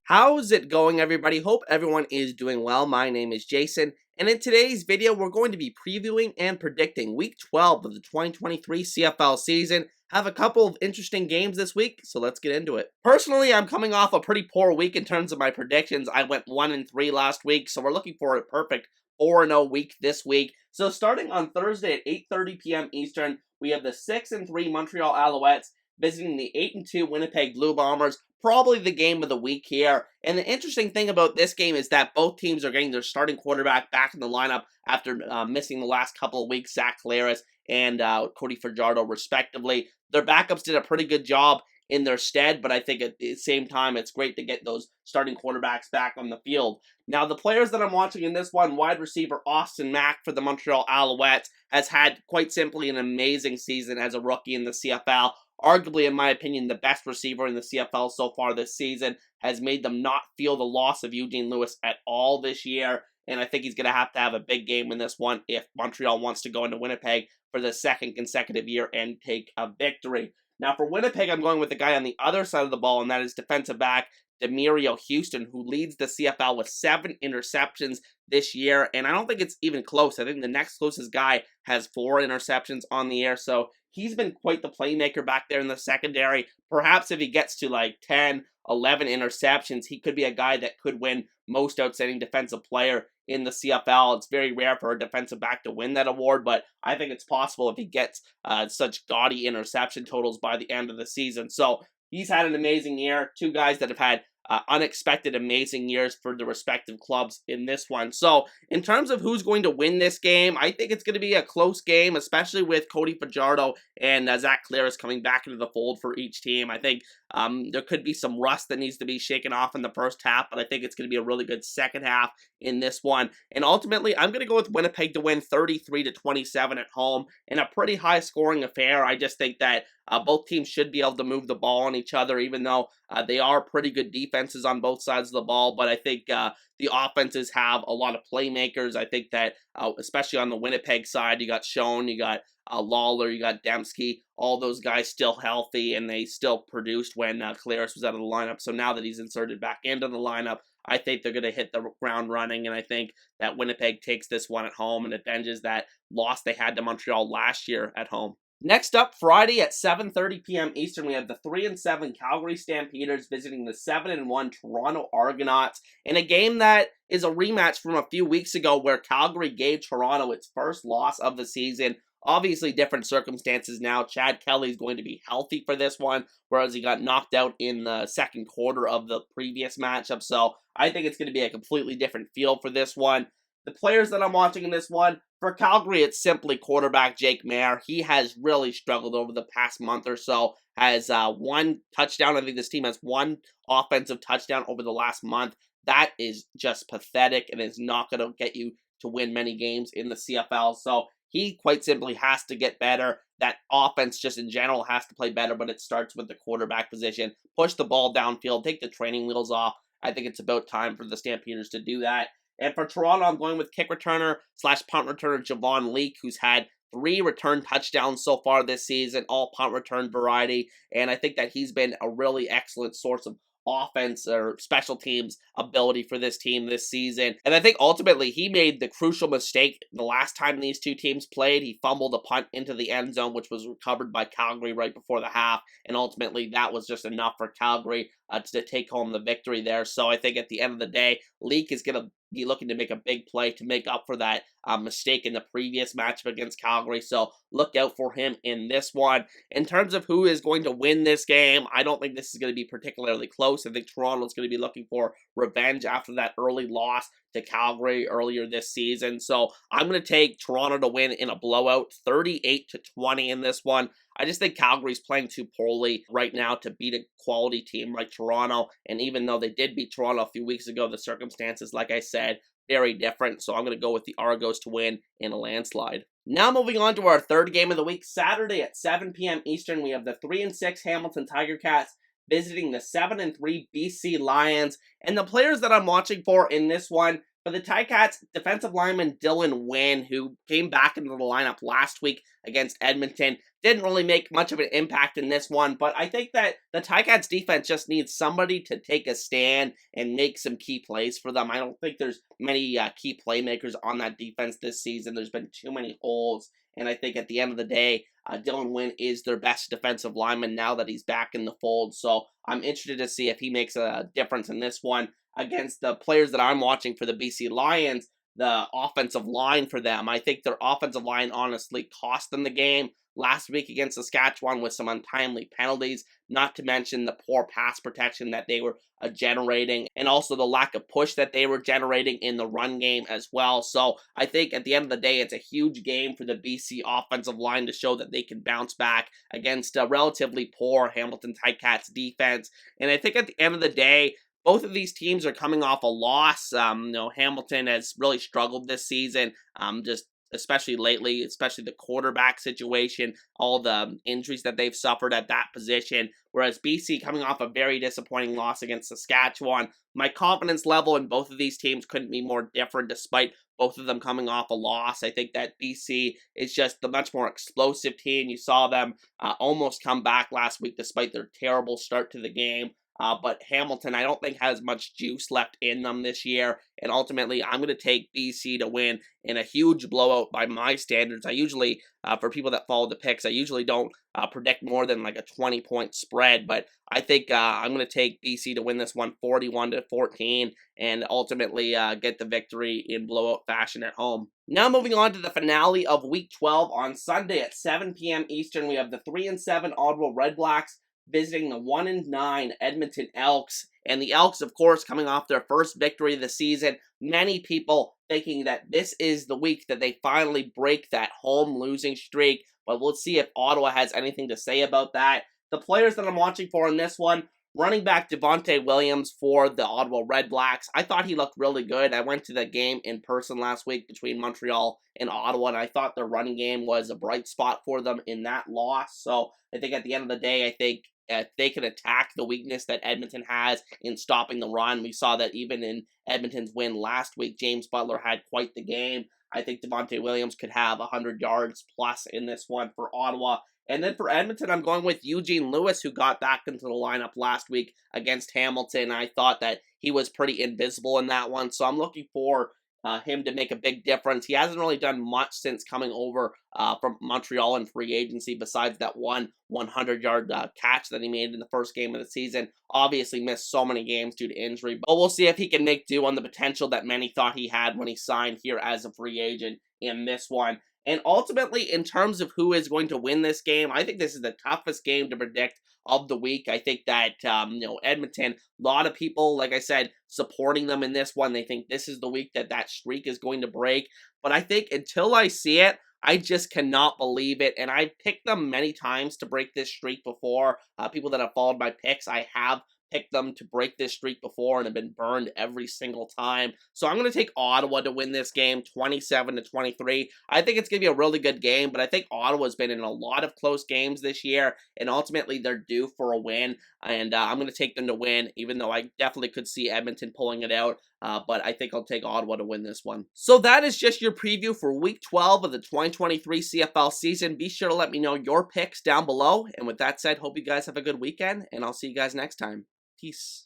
How's it going, everybody? Hope everyone is doing well. My name is Jason, and in today's video, we're going to be previewing and predicting Week 12 of the 2023 CFL season. Have a couple of interesting games this week, so let's get into it. Personally, I'm coming off a pretty poor week in terms of my predictions. I went 1-3 last week, so we're looking for a perfect 4-0 week this week. So starting on Thursday at 8:30 p.m. Eastern, we have the 6-3 Montreal Alouettes visiting the 8-2 Winnipeg Blue Bombers. Probably the game of the week here. And the interesting thing about this game is that both teams are getting their starting quarterback back in the lineup after missing the last couple of weeks, Zach Collaros and Cody Fajardo, respectively. Their backups did a pretty good job in their stead, but I think at the same time, it's great to get those starting quarterbacks back on the field. Now, the players that I'm watching in this one, wide receiver Austin Mack for the Montreal Alouettes has had quite simply an amazing season as a rookie in the CFL. Arguably, in my opinion, the best receiver in the CFL so far this season, has made them not feel the loss of Eugene Lewis at all this year, and I think he's going to have a big game in this one if Montreal wants to go into Winnipeg for the second consecutive year and take a victory. Now, for Winnipeg, I'm going with the guy on the other side of the ball, and that is defensive back Demario Houston, who leads the CFL with 7 interceptions this year, and I don't think it's even close. I think the next closest guy has 4 interceptions on the year, so he's been quite the playmaker back there in the secondary. Perhaps if he gets to like 10, 11 interceptions, he could be a guy that could win most outstanding defensive player in the CFL. It's very rare for a defensive back to win that award, but I think it's possible if he gets such gaudy interception totals by the end of the season. So he's had an amazing year. 2 guys that have had unexpected amazing years for the respective clubs in this one. So in terms of who's going to win this game, I think it's going to be a close game, especially with Cody Fajardo and Zach Collaros coming back into the fold for each team. I think there could be some rust that needs to be shaken off in the first half, but I think it's going to be a really good second half in this one. And ultimately, I'm going to go with Winnipeg to win 33-27 at home in a pretty high scoring affair. I just think that both teams should be able to move the ball on each other, even though they are pretty good defenses on both sides of the ball. But I think the offenses have a lot of playmakers. I think that, especially on the Winnipeg side, you got Schoen, you got Lawler, you got Dembski, all those guys still healthy, and they still produced when Collaros was out of the lineup. So now that he's inserted back into the lineup, I think they're going to hit the ground running, and I think that Winnipeg takes this one at home and avenges that loss they had to Montreal last year at home. Next up, Friday at 7:30 p.m. Eastern, we have the 3-7 Calgary Stampeders visiting the 7-1 Toronto Argonauts in a game that is a rematch from a few weeks ago where Calgary gave Toronto its first loss of the season. Obviously, different circumstances now. Chad Kelly is going to be healthy for this one, whereas he got knocked out in the second quarter of the previous matchup. So I think it's going to be a completely different feel for this one. The players that I'm watching in this one, for Calgary, it's simply quarterback Jake Maier. He has really struggled over the past month or so. Has 1 touchdown. I think this team has 1 offensive touchdown over the last month. That is just pathetic and is not going to get you to win many games in the CFL. So he quite simply has to get better. That offense just in general has to play better, but it starts with the quarterback position. Push the ball downfield, take the training wheels off. I think it's about time for the Stampeders to do that. And for Toronto, I'm going with kick returner / punt returner Javon Leake, who's had 3 return touchdowns so far this season, all punt return variety. And I think that he's been a really excellent source of offense or special teams ability for this team this season. And I think ultimately he made the crucial mistake the last time these two teams played. He fumbled a punt into the end zone, which was recovered by Calgary right before the half. And ultimately that was just enough for Calgary to take home the victory there. So I think at the end of the day, Leake is going to be looking to make a big play to make up for that mistake in the previous matchup against Calgary. So look out for him in this one. In terms of who is going to win this game, I don't think this is going to be particularly close. I think Toronto's going to be looking for revenge after that early loss to Calgary earlier this season. So I'm going to take Toronto to win in a blowout, 38-20 in this one. I just think Calgary's playing too poorly right now to beat a quality team like Toronto. And even though they did beat Toronto a few weeks ago, the circumstances, like I said, very different. So I'm going to go with the Argos to win in a landslide. Now moving on to our third game of the week, Saturday at 7 p.m. Eastern, we have the 3-6 Hamilton Tiger Cats visiting the 7-3 BC Lions. And the players that I'm watching for in this one, For the Ticats, defensive lineman Dylan Wynn, who came back into the lineup last week against Edmonton, didn't really make much of an impact in this one, but I think that the Ticats defense just needs somebody to take a stand and make some key plays for them. I don't think there's many key playmakers on that defense this season. There's been too many holes, and I think at the end of the day, Dylan Wynn is their best defensive lineman now that he's back in the fold, so I'm interested to see if he makes a difference in this one against the players that I'm watching for the BC Lions. The offensive line for them, I think their offensive line honestly cost them the game last week against Saskatchewan with some untimely penalties, not to mention the poor pass protection that they were generating, and also the lack of push that they were generating in the run game as well. So I think at the end of the day, it's a huge game for the BC offensive line to show that they can bounce back against a relatively poor Hamilton Ticats defense. And I think at the end of the day, both of these teams are coming off a loss. Hamilton has really struggled this season, just especially lately, especially the quarterback situation, all the injuries that they've suffered at that position. Whereas BC coming off a very disappointing loss against Saskatchewan. My confidence level in both of these teams couldn't be more different despite both of them coming off a loss. I think that BC is just the much more explosive team. You saw them almost come back last week despite their terrible start to the game. But Hamilton, I don't think has much juice left in them this year. And ultimately, I'm going to take BC to win in a huge blowout by my standards. I usually, for people that follow the picks, I usually don't predict more than like a 20-point spread. But I think I'm going to take BC to win this one 41-14 and ultimately get the victory in blowout fashion at home. Now moving on to the finale of Week 12 on Sunday at 7 p.m. Eastern, we have the 3-7 Ottawa Redblacks visiting the 1-9 Edmonton Elks. And the Elks, of course, coming off their first victory of the season. Many people thinking that this is the week that they finally break that home losing streak. But we'll see if Ottawa has anything to say about that. The players that I'm watching for in this one, running back Devontae Williams for the Ottawa Redblacks. I thought he looked really good. I went to the game in person last week between Montreal and Ottawa, and I thought the running game was a bright spot for them in that loss. So I think at the end of the day, I think if they can attack the weakness that Edmonton has in stopping the run. We saw that even in Edmonton's win last week, James Butler had quite the game. I think Devontae Williams could have 100 yards plus in this one for Ottawa. And then for Edmonton, I'm going with Eugene Lewis, who got back into the lineup last week against Hamilton. I thought that he was pretty invisible in that one, so I'm looking for him to make a big difference. He hasn't really done much since coming over from Montreal in free agency besides that one 100-yard catch that he made in the first game of the season. Obviously missed so many games due to injury, but we'll see if he can make do on the potential that many thought he had when he signed here as a free agent in this one. And ultimately, in terms of who is going to win this game, I think this is the toughest game to predict of the week. I think that, Edmonton, a lot of people, like I said, supporting them in this one. They think this is the week that that streak is going to break. But I think until I see it, I just cannot believe it. And I picked them many times to break this streak before. People that have followed my picks, I have picked them to break this streak before and have been burned every single time. So I'm going to take Ottawa to win this game 27-23. I think it's going to be a really good game, but I think Ottawa's been in a lot of close games this year, and ultimately they're due for a win, and I'm going to take them to win, even though I definitely could see Edmonton pulling it out. But I think I'll take Ottawa to win this one. So that is just your preview for Week 12 of the 2023 CFL season. Be sure to let me know your picks down below. And with that said, hope you guys have a good weekend, and I'll see you guys next time. Peace.